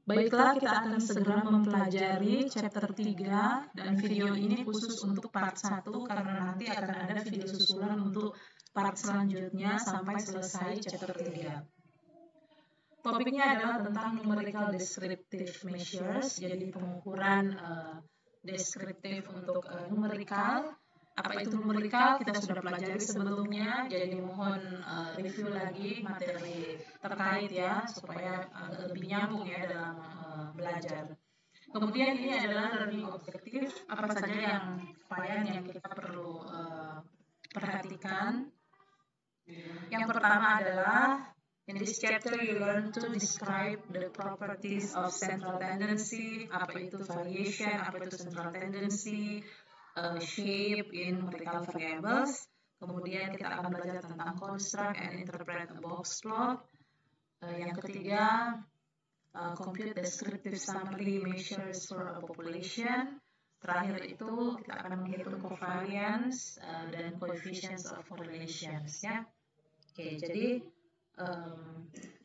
Baiklah, kita akan segera mempelajari chapter 3 dan video ini khusus untuk part 1 karena nanti akan ada video susulan untuk part selanjutnya sampai selesai chapter 3. Topiknya adalah tentang numerical descriptive measures, jadi pengukuran deskriptif untuk numerikal. Apa itu numerikal? Kita sudah pelajari sebelumnya, jadi mohon review lagi materi terkait ya, supaya agak lebih nyambung ya dalam belajar. Kemudian ini adalah learning objektif, apa saja yang capaian yang kita perlu perhatikan. Yang pertama adalah, in this chapter you learn to describe the properties of central tendency, apa itu variation, apa itu central tendency, shape in numerical variables. Kemudian kita akan belajar tentang construct and interpret a box plot. Yang ketiga, compute descriptive summary measures for a population. Terakhir itu kita akan menghitung covariance dan coefficients of correlations ya. Oke, jadi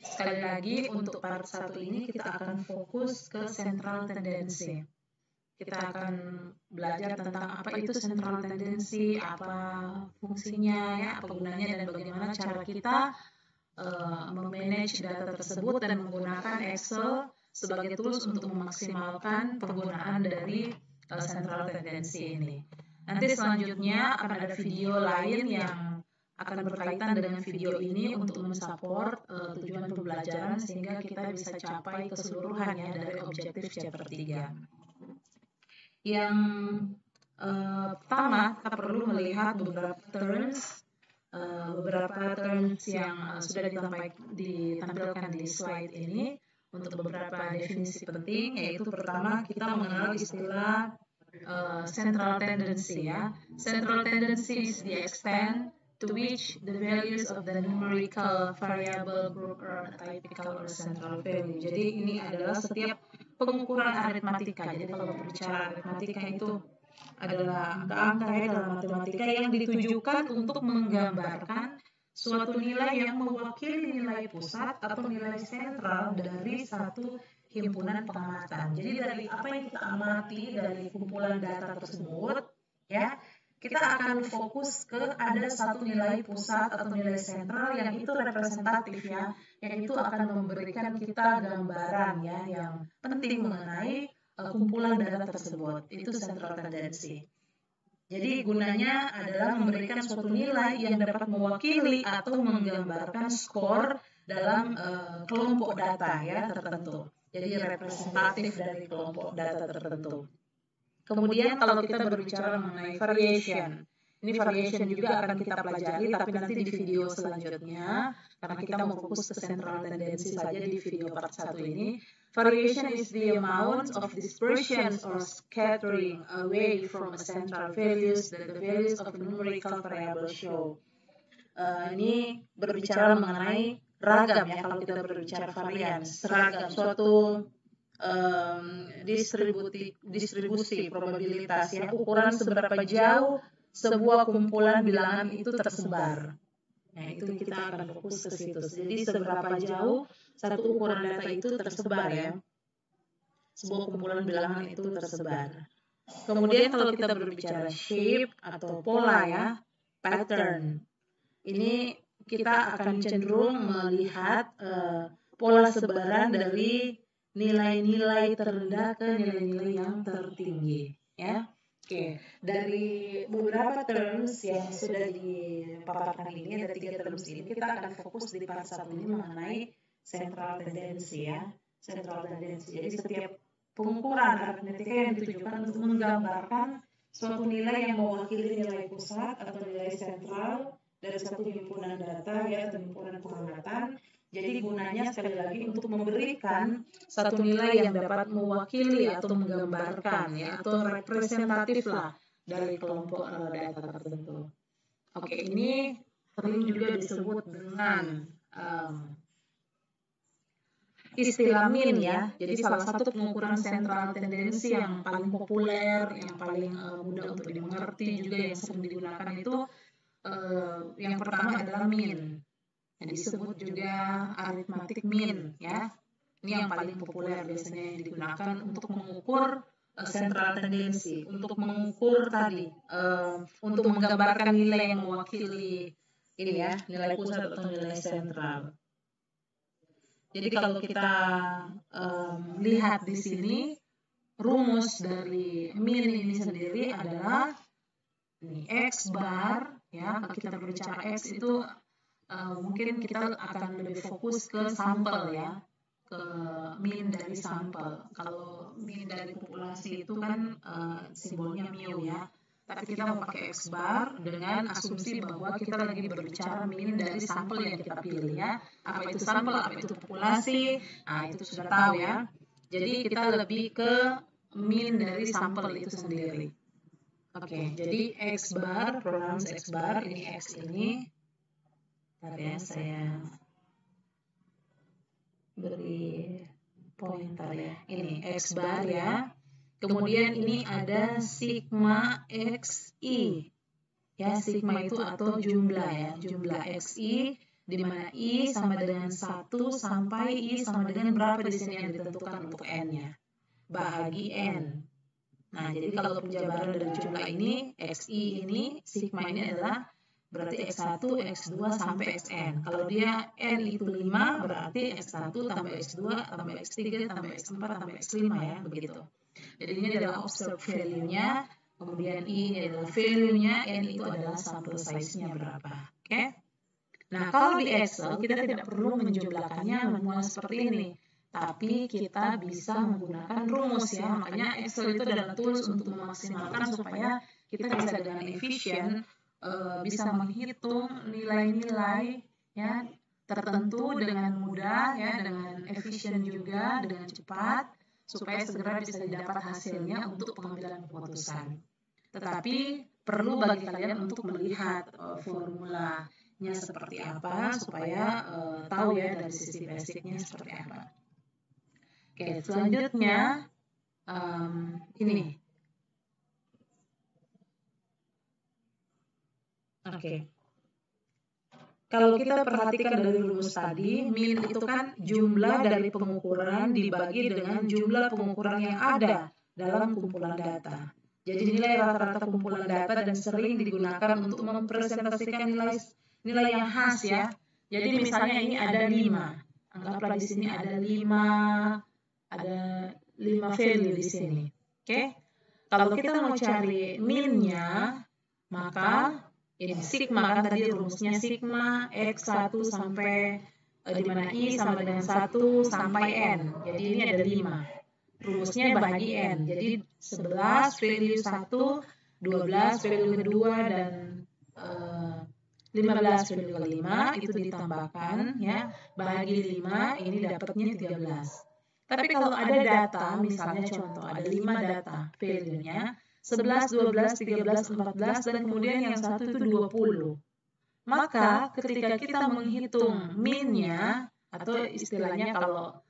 sekali lagi untuk part 1 ini kita akan fokus ke central tendency. Kita akan belajar tentang apa itu central tendency, apa fungsinya, ya, apa gunanya, dan bagaimana cara kita memanage data tersebut dan menggunakan Excel sebagai tools untuk memaksimalkan penggunaan dari central tendency ini. Nanti selanjutnya akan ada video lain yang akan berkaitan dengan video ini untuk mensupport tujuan pembelajaran sehingga kita bisa capai keseluruhannya dari objektif chapter 3. Yang pertama, kita perlu melihat beberapa terms yang sudah ditampilkan di slide ini untuk beberapa definisi penting, yaitu pertama kita mengenal istilah central tendency ya. Central tendency is the extent to which the values of the numerical variable group are typical or central value. Jadi ini adalah setiap pengukuran aritmatika. Jadi kalau berbicara aritmatika itu adalah angka-angka ya dalam matematika yang ditujukan untuk menggambarkan suatu nilai yang mewakili nilai pusat atau nilai sentral dari satu himpunan pengamatan. Jadi dari apa yang kita amati dari kumpulan data tersebut, ya, kita akan fokus ke ada satu nilai pusat atau nilai sentral yang itu representatif ya, yang itu akan memberikan kita gambaran ya yang penting mengenai kumpulan data tersebut. Itu central tendency. Jadi gunanya adalah memberikan suatu nilai yang dapat mewakili atau menggambarkan skor dalam kelompok data ya tertentu. Jadi representatif dari kelompok data tertentu. Kemudian kalau kita berbicara mengenai variation, ini variation juga akan kita pelajari tapi nanti di video selanjutnya karena kita mau fokus ke central tendency saja di video part 1 ini. Variation is the amount of dispersion or scattering away from a central values that the values of a numerical variable show. Ini berbicara mengenai ragam ya, kalau kita berbicara varians, seragam suatu distribusi probabilitas ya, ukuran seberapa jauh sebuah kumpulan bilangan itu tersebar. Nah, itu kita akan fokus ke situ. Jadi seberapa jauh satu ukuran data itu tersebar ya. Sebuah kumpulan bilangan itu tersebar. Kemudian kalau kita berbicara shape atau pola ya, pattern. Ini kita akan cenderung melihat pola sebaran dari nilai-nilai terendah ke nilai-nilai yang tertinggi ya. Oke, dari beberapa terms yang sudah dipaparkan ini, ada 3 terms ini, kita akan fokus di part 1 ini mengenai central tendency ya. Central tendency. Jadi setiap pengukuran aritmatika yang ditujukan untuk menggambarkan suatu nilai yang mewakili nilai pusat atau nilai sentral dari satu himpunan data ya, atau himpunan pengamatan. Jadi gunanya sekali lagi untuk memberikan satu nilai yang dapat mewakili atau menggambarkan ya, atau representatif lah dari kelompok data tertentu. Oke, ini sering juga disebut dengan istilah min ya. Jadi salah satu pengukuran central tendency yang paling populer, yang paling mudah untuk dimengerti juga yang sering digunakan itu yang pertama adalah min. Yang disebut juga arithmetic mean ya. Ini yang paling populer biasanya yang digunakan untuk mengukur central tendency, untuk mengukur tadi, untuk menggambarkan nilai yang mewakili ini ya, nilai pusat atau nilai sentral. Jadi kalau kita lihat di sini, rumus dari min ini sendiri adalah ini X bar ya. Kalau kita berbicara X itu mungkin kita akan lebih fokus ke sampel ya, ke min dari sampel. Kalau min dari populasi itu kan simbolnya mu ya. Tapi kita mau pakai X bar dengan asumsi bahwa kita lagi berbicara min dari sampel yang kita pilih ya. Apa itu sampel, apa itu populasi, nah itu sudah tahu ya. Jadi kita lebih ke min dari sampel itu sendiri. Oke, jadi X bar, pronouns X bar, ini X ini. Bentar ya, saya beri pointer ya. Ini X bar ya. Kemudian ini ada sigma XI. Ya, sigma itu atau jumlah ya, jumlah XI di mana I sama dengan 1 sampai I sama dengan berapa di sini yang ditentukan untuk N-nya. Bahagi N. Nah, jadi kalau penjabaran dari jumlah ini, XI ini, sigma ini adalah berarti X1, X2 sampai Xn. Kalau dia N itu 5, berarti X1 tambah X2 tambah X3 tambah X4 tambah X5 ya, begitu. Jadi ini adalah observed value-nya, kemudian I ini adalah value-nya, N itu adalah sample size-nya berapa. Oke? Nah, kalau di Excel kita tidak perlu menjumlahkannya manual seperti ini, tapi kita bisa menggunakan rumus ya. Makanya Excel itu adalah tools untuk memaksimalkan supaya kita bisa dengan efisien bisa menghitung nilai-nilai ya tertentu dengan mudah ya, dengan efisien juga, dengan cepat, supaya segera bisa didapat hasilnya untuk pengambilan keputusan. Tetapi perlu bagi kalian untuk melihat formulanya seperti apa supaya tahu ya dari sisi basicnya seperti apa. Oke, selanjutnya ini. Oke. Kalau kita perhatikan dari rumus tadi, min itu kan jumlah dari pengukuran dibagi dengan jumlah pengukuran yang ada dalam kumpulan data. Jadi nilai rata-rata kumpulan data dan sering digunakan untuk mempresentasikan nilai yang khas ya. Jadi misalnya ini ada 5. Anggaplah di sini ada 5 value di sini. Oke? Kalau kita mau cari min-nya, maka ini sigma kan tadi rumusnya sigma X1 sampai di mana I sama dengan 1 sampai N. Jadi ini ada 5. Rumusnya bahagi N. Jadi 11 value 1, 12 value kedua dan 15 value kelima itu ditambahkan ya. Bahagi 5 ini dapatnya 13. Tapi kalau ada data, misalnya contoh ada 5 data value-nya 11, 12, 13, 14, dan kemudian yang satu itu 20. Maka ketika kita menghitung min-nya, atau istilahnya kalau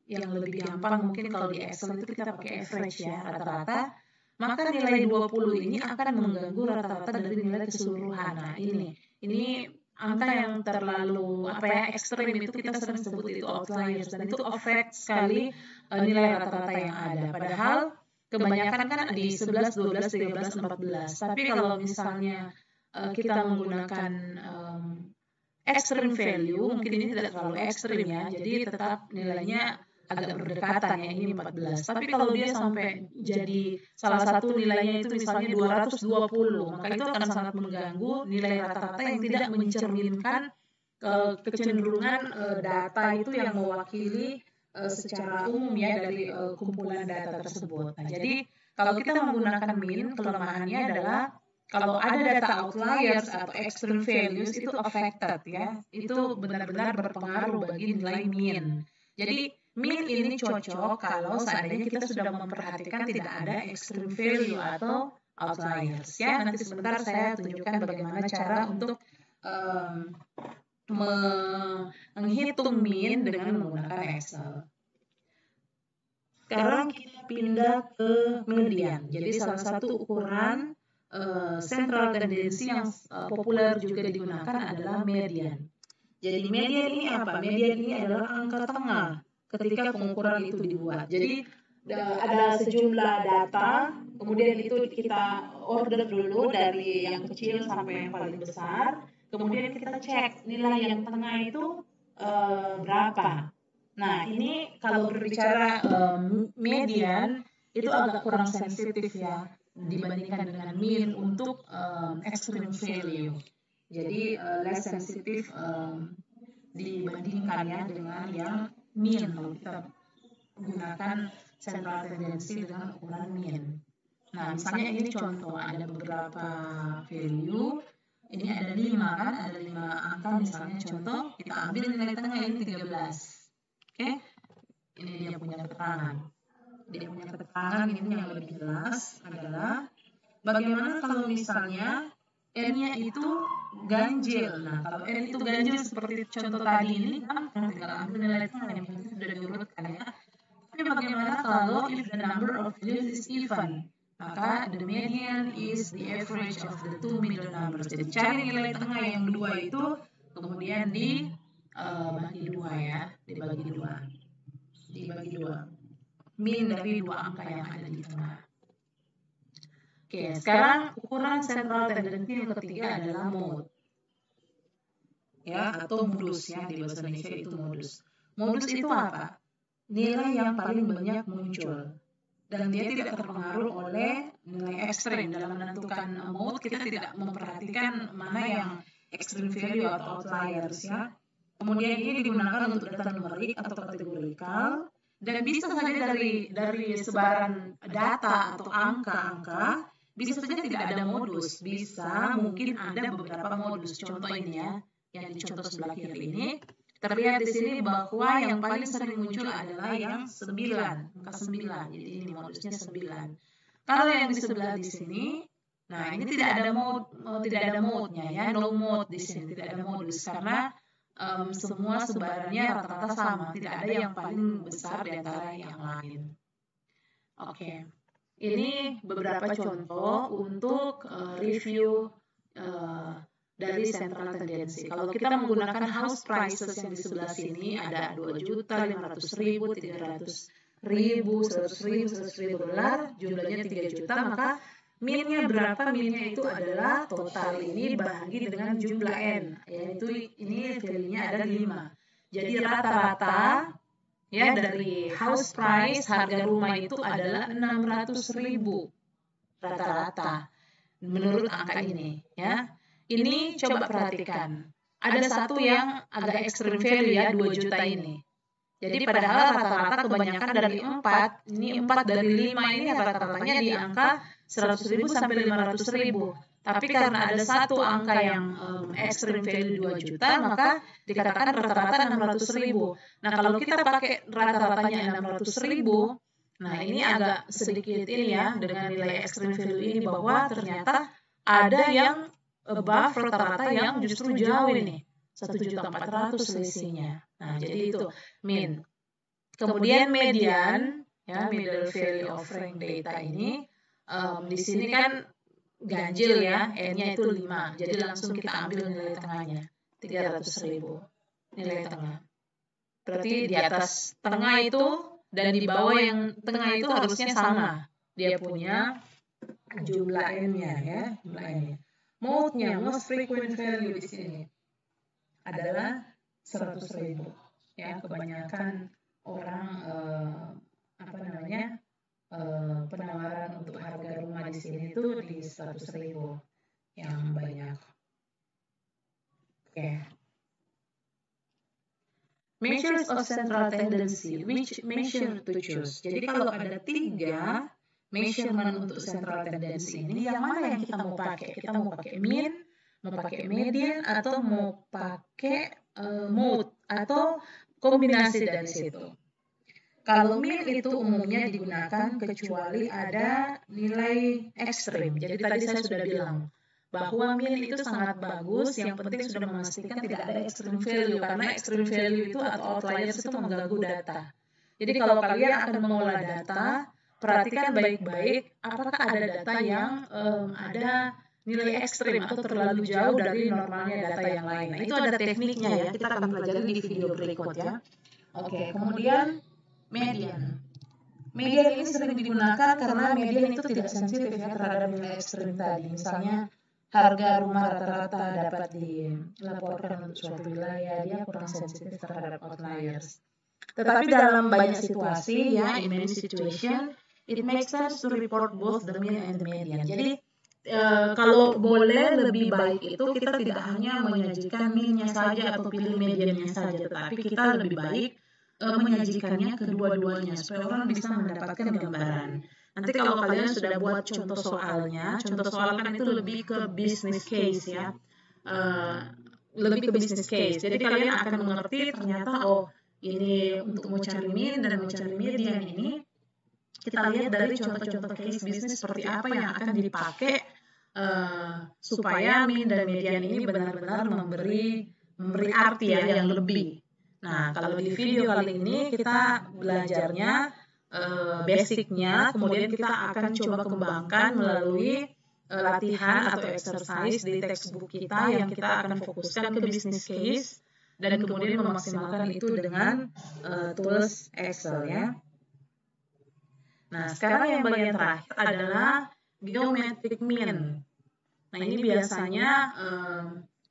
yang lebih gampang mungkin kalau di Excel itu kita pakai average ya, rata-rata, maka nilai 20 ini akan mengganggu rata-rata dari nilai keseluruhan. Nah ini angka yang terlalu ekstrim itu kita sering sebut itu outliers, dan itu affect sekali nilai rata-rata yang ada. Padahal kebanyakan kan di 11, 12, 13, 14. Tapi kalau misalnya kita menggunakan extreme value, mungkin ini tidak terlalu ekstrim ya. Jadi tetap nilainya agak berdekatan ya, ini 14. Tapi kalau dia sampai jadi salah satu nilainya itu misalnya 220, maka itu akan sangat mengganggu nilai rata-rata yang tidak mencerminkan kecenderungan data itu yang mewakili secara umum ya dari kumpulan data tersebut. Nah, jadi kalau kita menggunakan min, kelemahannya adalah kalau ada data outliers atau extreme values itu affected ya, itu benar-benar berpengaruh bagi nilai min. Jadi min ini cocok kalau seandainya kita sudah memperhatikan tidak ada extreme value atau outliers ya. Nanti sebentar saya tunjukkan bagaimana cara untuk menghitung min dengan menggunakan Excel. Sekarang kita pindah ke median. Jadi salah satu ukuran central tendency yang populer juga digunakan adalah median. Jadi median ini apa? Median ini adalah angka tengah ketika pengukuran itu dibuat. Jadi ada sejumlah data, kemudian itu kita order dulu dari yang kecil sampai yang paling besar, kemudian kita cek nilai yang tengah itu berapa. Nah, ini kalau berbicara median itu agak kurang sensitif ya dibandingkan dengan mean untuk extreme value. Jadi less sensitif dibandingkan ya dengan yang mean kalau kita gunakan central tendency dengan ukuran mean. Nah, misalnya ini contoh, ada beberapa value, ini ada 5 kan, ada 5 angka misalnya contoh, kita ambil nilai tengah ini 13. Oke, ini dia punya keterangan. Dia punya keterangan ini yang lebih jelas adalah bagaimana kalau misalnya N-nya itu ganjil. Nah, kalau N itu ganjil seperti contoh tadi ini, kan tinggal ambil nilai tengah yang penting sudah diurutkan ya. Tapi bagaimana kalau if the number of values is even? Maka the median is the average of the two middle numbers. Jadi cari nilai tengah yang dua itu, kemudian dibagi dua ya, dibagi dua. Min dari dua angka yang ada di tengah. Oke, sekarang ukuran central tendency yang ketiga adalah mode. Ya, atau modus ya, di bahasa Indonesia itu modus. Modus itu apa? Nilai yang paling banyak muncul. Dan dia tidak terpengaruh oleh nilai ekstrem. Dalam menentukan mode, kita tidak memperhatikan mana yang extreme value atau outliers ya. Kemudian ini digunakan untuk data numerik atau kategorikal. Dan bisa saja dari sebaran data atau angka-angka, bisa saja tidak ada modus. Bisa mungkin ada beberapa modus. Contoh ini ya, yang di contoh sebelah kiri ini. Terlihat di sini bahwa yang paling sering muncul adalah yang 9, angka 9. Jadi ini modusnya 9. Kalau yang di sebelah di sini, nah ini tidak ada mode-nya ya, no mode di sini, tidak ada modus karena semua sebarannya rata-rata sama, tidak ada yang paling besar di antara yang lain. Oke. Ini beberapa contoh untuk review dari central tendency. Kalau kita menggunakan house prices yang di sebelah sini ada 2.500.000, 300.000, 100.000 dolar, jumlahnya 3 juta, maka min-nya berapa? Min-nya itu adalah total ini bahagi dengan jumlah N, yaitu ini value-nya ada 5. Jadi rata-rata ya dari house price harga rumah itu adalah 600.000 rata-rata menurut angka ini ya. Ini coba perhatikan. Ada satu yang agak extreme value ya, 2 juta ini. Jadi padahal rata-rata kebanyakan dari 4, ini 4 dari 5 ini rata-ratanya di angka 100.000 sampai 500.000. Tapi karena ada satu angka yang extreme value 2 juta, maka dikatakan rata-rata 600.000. Nah, kalau kita pakai rata-ratanya 600.000, nah ini agak sedikit ini ya, dengan nilai extreme value ini bahwa ternyata ada yang above rata-rata yang justru jauh ini, 1.400.000 selisihnya. Nah, jadi itu min. Kemudian median, ya middle value of rank data ini, di sini kan ganjil ya, N-nya itu 5. Jadi langsung kita ambil nilai tengahnya, 300.000 nilai tengah. Berarti di atas tengah itu dan di bawah yang tengah itu harusnya sama. Dia punya jumlah N-nya ya, jumlah N-nya. Mode-nya, most frequent value di sini adalah 100.000. Ya, kebanyakan orang penawaran untuk harga rumah di sini itu di 100.000 yang banyak. Oke. Measures of central tendency, which measure to choose. Jadi kalau ada 3 measurement untuk central tendency ini, yang mana yang kita mau pakai? Kita mau pakai mean, mau pakai median, atau mau pakai mode, atau kombinasi dari situ. Kalau mean itu umumnya digunakan kecuali ada nilai ekstrim. Jadi tadi saya sudah bilang bahwa mean itu sangat bagus, yang penting sudah memastikan tidak ada extreme value, karena extreme value itu atau outliers itu mengganggu data. Jadi kalau kalian akan mengolah data, perhatikan baik-baik apakah ada data yang ada nilai ekstrim atau terlalu jauh dari normalnya data yang lain. Nah, itu ada tekniknya ya, kita akan pelajari di video berikut ya. Oke, kemudian median. Median ini sering digunakan karena median itu tidak sensitif ya terhadap nilai ekstrim tadi. Misalnya harga rumah rata-rata dapat dilaporkan untuk suatu wilayah, dia kurang sensitif terhadap outliers. Tetapi dalam banyak situasi ya, in many situation, it makes sense to report both the mean and the median. Jadi kalau boleh lebih baik itu kita tidak hanya menyajikan mean-nya saja atau pilih median-nya saja, tetapi kita lebih baik menyajikannya kedua-duanya supaya orang bisa mendapatkan gambaran. Nanti kalau kalian sudah buat contoh soalnya, contoh soal kan itu lebih ke business case ya, lebih ke business case. Jadi kalian akan mengerti ternyata oh ini untuk mau cari mean dan mau cari median ini kita lihat dari contoh-contoh case bisnis seperti apa yang akan dipakai supaya mean dan median ini benar-benar memberi arti ya yang lebih. Nah, kalau di video kali ini kita belajarnya basicnya, kemudian kita akan coba kembangkan melalui latihan atau exercise di textbook kita yang kita akan fokuskan ke business case dan kemudian memaksimalkan itu dengan tools Excel ya. Nah, sekarang yang bagian terakhir adalah geometric mean. Nah, ini biasanya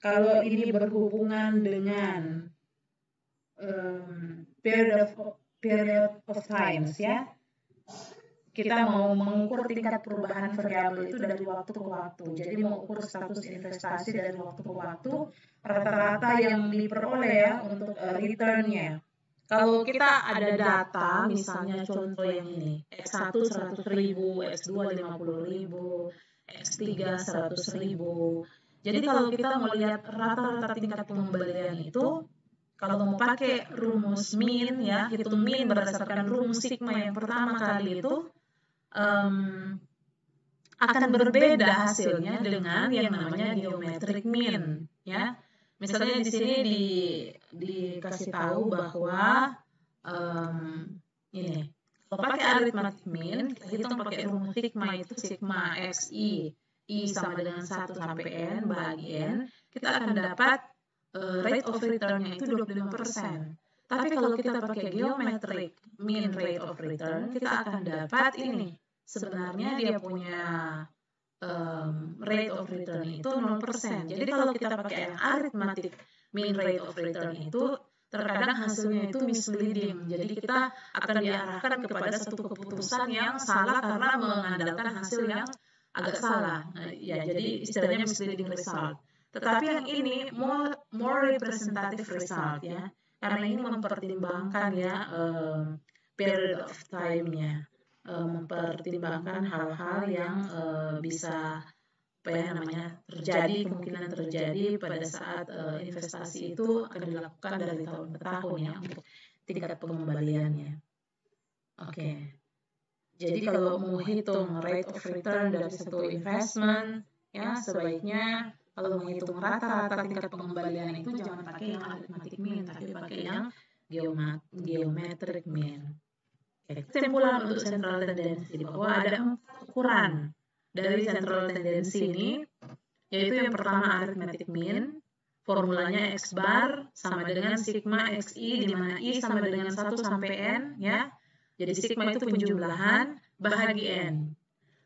kalau ini berhubungan dengan period of times ya. Kita mau mengukur tingkat perubahan variabel itu dari waktu ke waktu. Jadi mengukur status investasi dari waktu ke waktu, rata-rata yang diperoleh ya untuk return-nya. Kalau kita ada data, misalnya contoh yang ini, X1 100.000, X2 50.000, X3 100.000. Jadi kalau kita mau lihat rata-rata tingkat pengembalian itu, kalau mau pakai rumus mean ya, hitung mean berdasarkan rumus sigma yang pertama kali itu akan berbeda hasilnya dengan yang namanya geometric mean ya. Misalnya di sini dikasih tahu bahwa ini kalau pakai arithmetic mean, kita hitung pakai rumus sigma itu sigma xi, i sama dengan 1 sampai n bagi n, kita akan dapat rate of return-nya itu 25%. Tapi kalau kita pakai geometric mean rate of return, kita akan dapat ini. Sebenarnya dia punya rate of return itu 0%. Jadi kalau kita pakai yang arithmetic mean rate of return itu, terkadang hasilnya itu misleading. Jadi kita akan diarahkan kepada satu keputusan yang salah karena mengandalkan hasil yang agak salah. Ya, jadi istilahnya misleading result. Tetapi yang ini more representative result ya, karena ini mempertimbangkan ya period of time-nya, mempertimbangkan hal-hal yang bisa terjadi, kemungkinan terjadi pada saat investasi itu akan dilakukan dari tahun ke tahun ya untuk tingkat pengembaliannya. Oke. Jadi kalau mau hitung rate of return dari satu investment ya sebaiknya kalau menghitung rata-rata tingkat pengembalian itu jangan pakai yang arithmetic mean, tapi pakai yang geometric mean. Kesimpulan untuk central tendency bahwa ada 4 ukuran dari central tendency ini, yaitu yang pertama arithmetic mean, formulanya X bar sama dengan sigma xi, di mana i sama dengan 1 sampai n ya. Jadi sigma itu penjumlahan bahagi n.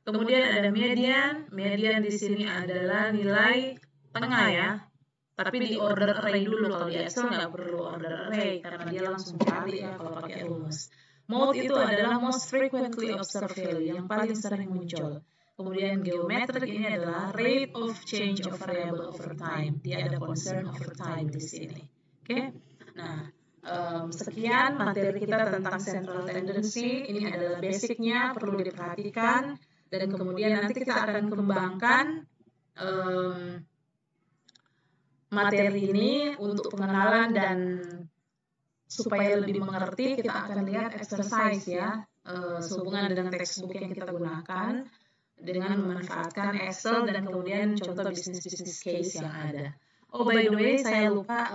Kemudian ada median di sini adalah nilai tengah ya. Tapi di order array dulu, kalau di Excel nggak perlu order array karena dia langsung cari ya kalau pakai rumus. Mode itu adalah most frequently observed value, yang paling sering muncul. Kemudian geometric ini adalah rate of change of variable over time. Dia ada concern over time di sini. Oke. Nah, sekian materi kita tentang central tendency. Ini adalah basicnya, perlu diperhatikan. Dan kemudian nanti kita akan kembangkan materi ini untuk pengenalan dan supaya lebih mengerti kita akan lihat exercise ya sehubungan dengan textbook yang kita gunakan dengan memanfaatkan Excel dan kemudian contoh bisnis case yang ada. Oh by the way saya lupa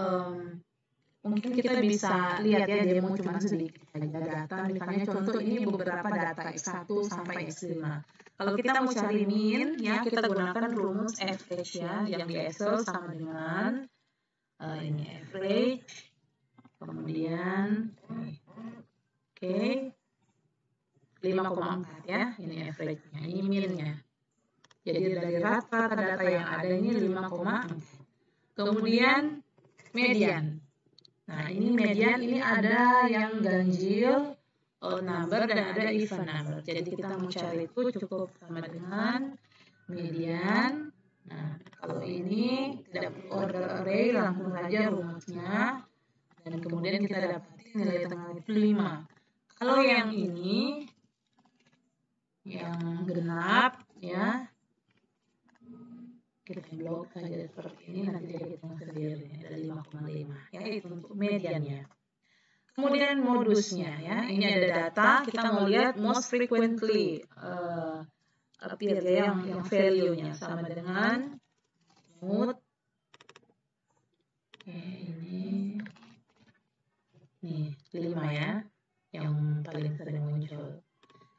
mungkin kita bisa lihat ya demo cuma sedikit saja data. Misalnya contoh ini beberapa data X1 sampai X5. Kalau kita mau cari min, ya kita gunakan rumus average ya, yang di Excel sama dengan ini average, kemudian oke, 5,4 ya, ini average-nya, ini min-nya. Jadi dari rata-rata data yang ada ini 5,4. Kemudian median. Nah, ini median, ini ada yang ganjil, odd number, dan ada even number. Jadi kita mau cari itu cukup sama dengan median. Nah, kalau ini tidak perlu order array, langsung saja rumusnya. Dan kemudian kita dapat nilai tengah itu 5. Kalau yang ini, yang genap, ya, kita blok saja seperti ini, nanti dia hitung sendiri, ada 5,5, ya, itu untuk mediannya. Kemudian modusnya, ya, ini ada data, kita mau lihat most frequently appear, yang value-nya sama dengan mood. Oke, ini nih 5 ya, yang paling sering muncul.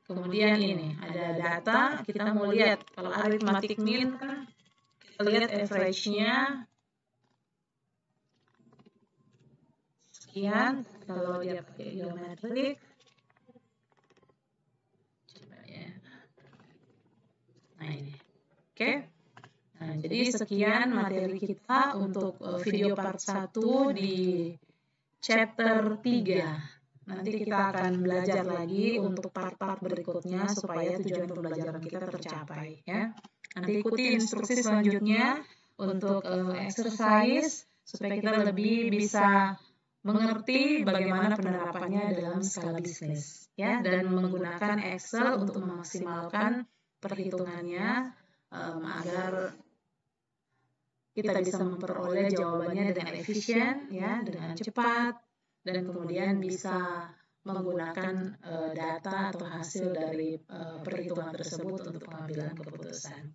Kemudian ini ada data, kita mau lihat kalau arithmetic mean kan kita lihat average-nya sekian, kalau dia pakai geometrik coba ya. Nah ini. Oke. Nah, jadi sekian materi kita untuk video part 1 di chapter 3. Nanti kita akan belajar lagi untuk part-part berikutnya supaya tujuan pembelajaran kita tercapai ya. Nanti ikuti instruksi selanjutnya untuk exercise supaya kita lebih bisa mengerti bagaimana penerapannya dalam skala bisnis ya, dan menggunakan Excel untuk memaksimalkan perhitungannya agar kita bisa memperoleh jawabannya dengan efisien ya, dengan cepat, dan kemudian bisa menggunakan data atau hasil dari perhitungan tersebut untuk pengambilan keputusan.